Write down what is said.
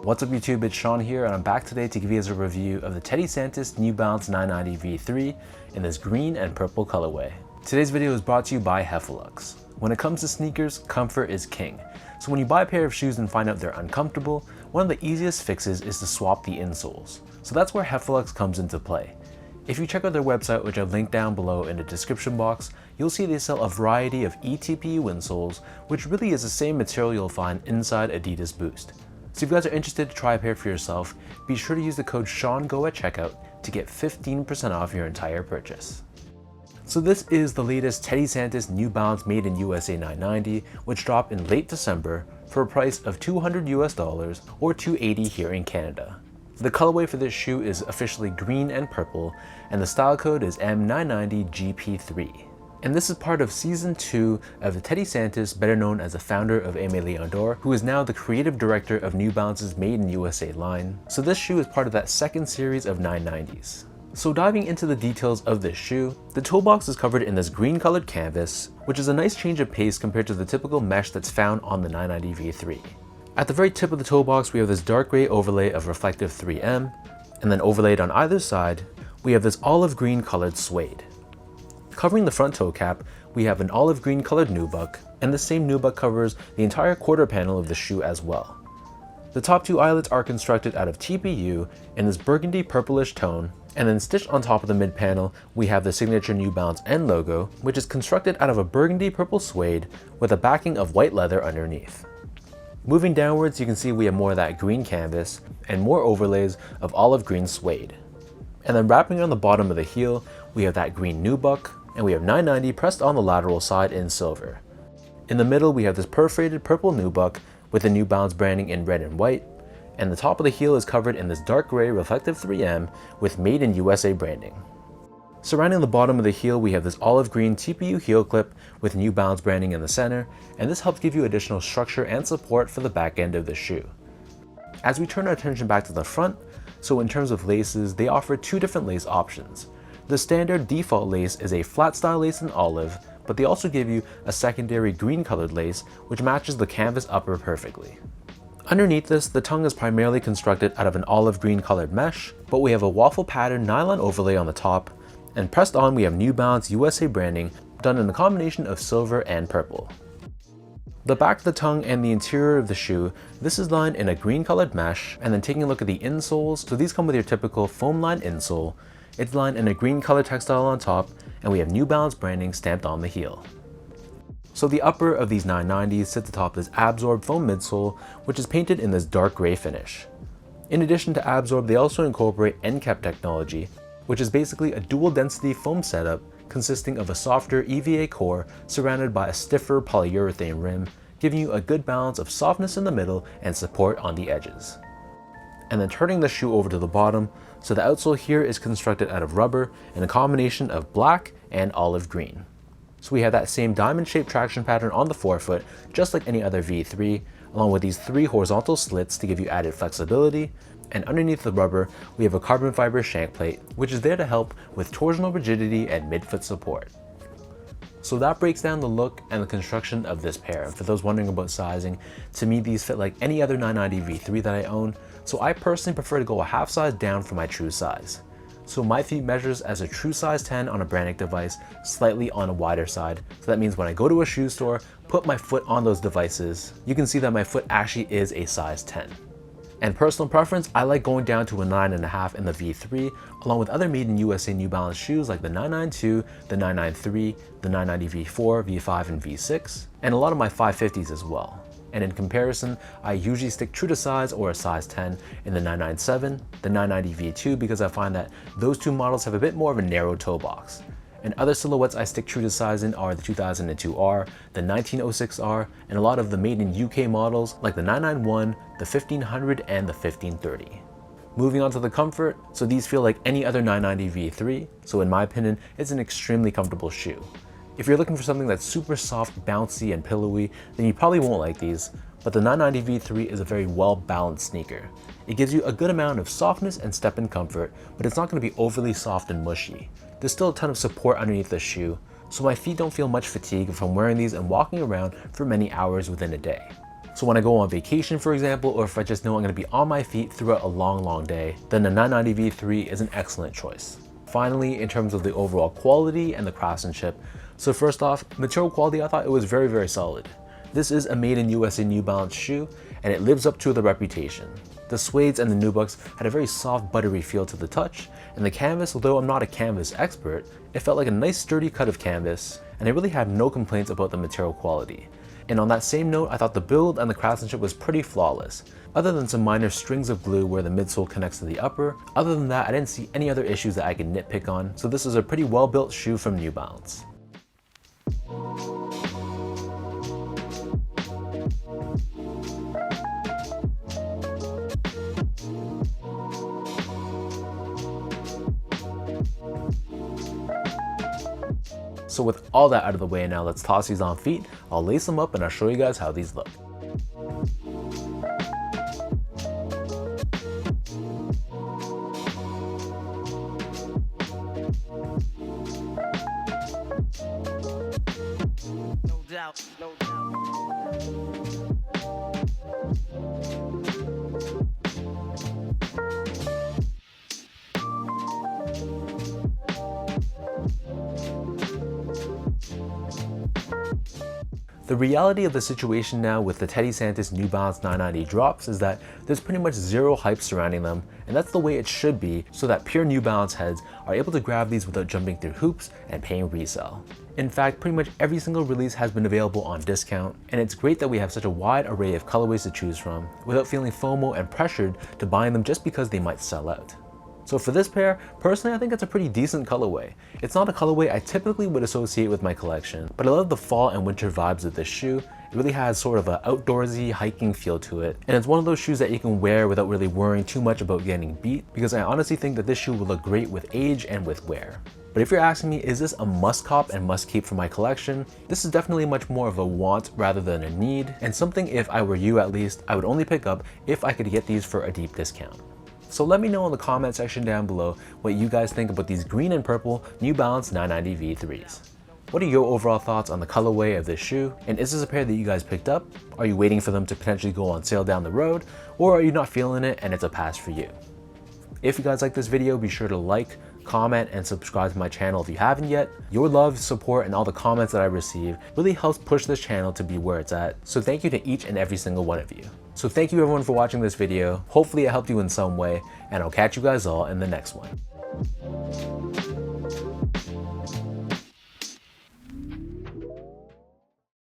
What's up YouTube, it's Sean here and I'm back today to give you guys a review of the Teddy Santis New Balance 990 V3 in this green and purple colorway. Today's video is brought to you by Heffelux. When it comes to sneakers, comfort is king. So when you buy a pair of shoes and find out they're uncomfortable, one of the easiest fixes is to swap the insoles. So that's where Heffelux comes into play. If you check out their website, which I've linked down below in the description box, you'll see they sell a variety of eTPU insoles, which really is the same material you'll find inside Adidas Boost. So if you guys are interested to try a pair for yourself, be sure to use the code SEANGO at checkout to get 15% off your entire purchase. So this is the latest Teddy Santis New Balance Made in USA 990, which dropped in late December for a price of $200 US or $280 here in Canada. The colorway for this shoe is officially green and purple, and the style code is M990GP3. And this is part of Season 2 of the Teddy Santis, better known as the founder of Aimé Leon Dore, who is now the creative director of New Balance's Made in USA line. So this shoe is part of that second series of 990s. So diving into the details of this shoe, the toe box is covered in this green colored canvas, which is a nice change of pace compared to the typical mesh that's found on the 990 V3. At the very tip of the toe box, we have this dark gray overlay of reflective 3M, and then overlaid on either side, we have this olive green colored suede. Covering the front toe cap, we have an olive green colored nubuck, and the same nubuck covers the entire quarter panel of the shoe as well. The top two eyelets are constructed out of TPU in this burgundy purplish tone, and then stitched on top of the mid panel, we have the signature New Balance N logo, which is constructed out of a burgundy purple suede with a backing of white leather underneath. Moving downwards, you can see we have more of that green canvas and more overlays of olive green suede. And then wrapping on the bottom of the heel, we have that green nubuck, and we have 990 pressed on the lateral side in silver. In the middle, we have this perforated purple nubuck with the New Balance branding in red and white, and the top of the heel is covered in this dark gray reflective 3M with Made in USA branding. Surrounding the bottom of the heel, we have this olive green TPU heel clip with New Balance branding in the center, and this helps give you additional structure and support for the back end of the shoe. As we turn our attention back to the front, so in terms of laces, they offer two different lace options. The standard default lace is a flat style lace in olive, but they also give you a secondary green colored lace which matches the canvas upper perfectly. Underneath this, the tongue is primarily constructed out of an olive green colored mesh, but we have a waffle pattern nylon overlay on the top, and pressed on we have New Balance USA branding done in a combination of silver and purple. The back of the tongue and the interior of the shoe, this is lined in a green colored mesh, and then taking a look at the insoles, so these come with your typical foam lined insole. It's lined in a green colored textile on top, and we have New Balance branding stamped on the heel. So the upper of these 990s sits atop this Absorb foam midsole, which is painted in this dark gray finish. In addition to Absorb, they also incorporate NCAP technology, which is basically a dual density foam setup consisting of a softer EVA core surrounded by a stiffer polyurethane rim, giving you a good balance of softness in the middle and support on the edges. And then turning the shoe over to the bottom, so the outsole here is constructed out of rubber in a combination of black and olive green. So we have that same diamond shaped traction pattern on the forefoot, just like any other V3, along with these three horizontal slits to give you added flexibility, and underneath the rubber, we have a carbon fiber shank plate, which is there to help with torsional rigidity and midfoot support. So that breaks down the look and the construction of this pair. For those wondering about sizing, to me these fit like any other 990 V3 that I own, so I personally prefer to go a half size down from my true size. So my feet measures as a true size 10 on a Brannick device, slightly on a wider side. So that means when I go to a shoe store, put my foot on those devices, you can see that my foot actually is a size 10. And personal preference, I like going down to a 9.5 in the V3, along with other Made in USA New Balance shoes like the 992, the 993, the 990 V4, V5, and V6, and a lot of my 550s as well. And in comparison, I usually stick true to size or a size 10 in the 997, the 990 V2 because I find that those two models have a bit more of a narrow toe box. And other silhouettes I stick true to size in are the 2002R, the 1906R, and a lot of the Made in UK models like the 991, the 1500, and the 1530. Moving on to the comfort, so these feel like any other 990 V3, so in my opinion, it's an extremely comfortable shoe. If you're looking for something that's super soft, bouncy, and pillowy, then you probably won't like these, but the 990 V3 is a very well-balanced sneaker. It gives you a good amount of softness and step-in comfort, but it's not going to be overly soft and mushy. There's still a ton of support underneath the shoe, so my feet don't feel much fatigue from wearing these and walking around for many hours within a day. So when I go on vacation, for example, or if I just know I'm going to be on my feet throughout a long day, then the 990 V3 is an excellent choice. Finally, in terms of the overall quality and the craftsmanship, so first off, material quality, I thought it was very solid. This is a made in USA New Balance shoe, and it lives up to the reputation. The suedes and the nubucks had a very soft, buttery feel to the touch, and the canvas, although I'm not a canvas expert, it felt like a nice sturdy cut of canvas, and I really had no complaints about the material quality. And on that same note, I thought the build and the craftsmanship was pretty flawless. Other than some minor strings of glue where the midsole connects to the upper, other than that, I didn't see any other issues that I could nitpick on, so this is a pretty well-built shoe from New Balance. So with all that out of the way now, let's toss these on feet. I'll lace them up and I'll show you guys how these look. No doubt, no doubt. The reality of the situation now with the Teddy Santis New Balance 990 drops is that there's pretty much zero hype surrounding them, and that's the way it should be so that pure New Balance heads are able to grab these without jumping through hoops and paying resale. In fact, pretty much every single release has been available on discount, and it's great that we have such a wide array of colorways to choose from without feeling FOMO and pressured to buying them just because they might sell out. So for this pair, personally I think it's a pretty decent colorway. It's not a colorway I typically would associate with my collection, but I love the fall and winter vibes of this shoe. It really has sort of an outdoorsy hiking feel to it, and it's one of those shoes that you can wear without really worrying too much about getting beat, because I honestly think that this shoe will look great with age and with wear. But if you're asking me, is this a must cop and must keep for my collection? This is definitely much more of a want rather than a need, and something, if I were you at least, I would only pick up if I could get these for a deep discount. So let me know in the comment section down below what you guys think about these green and purple New Balance 990 V3s. What are your overall thoughts on the colorway of this shoe? And is this a pair that you guys picked up? Are you waiting for them to potentially go on sale down the road? Or are you not feeling it and it's a pass for you? If you guys like this video, be sure to like, comment, and subscribe to my channel if you haven't yet. Your love, support, and all the comments that I receive really helps push this channel to be where it's at. So thank you to each and every single one of you. So thank you everyone for watching this video. Hopefully it helped you in some way, and I'll catch you guys all in the next one.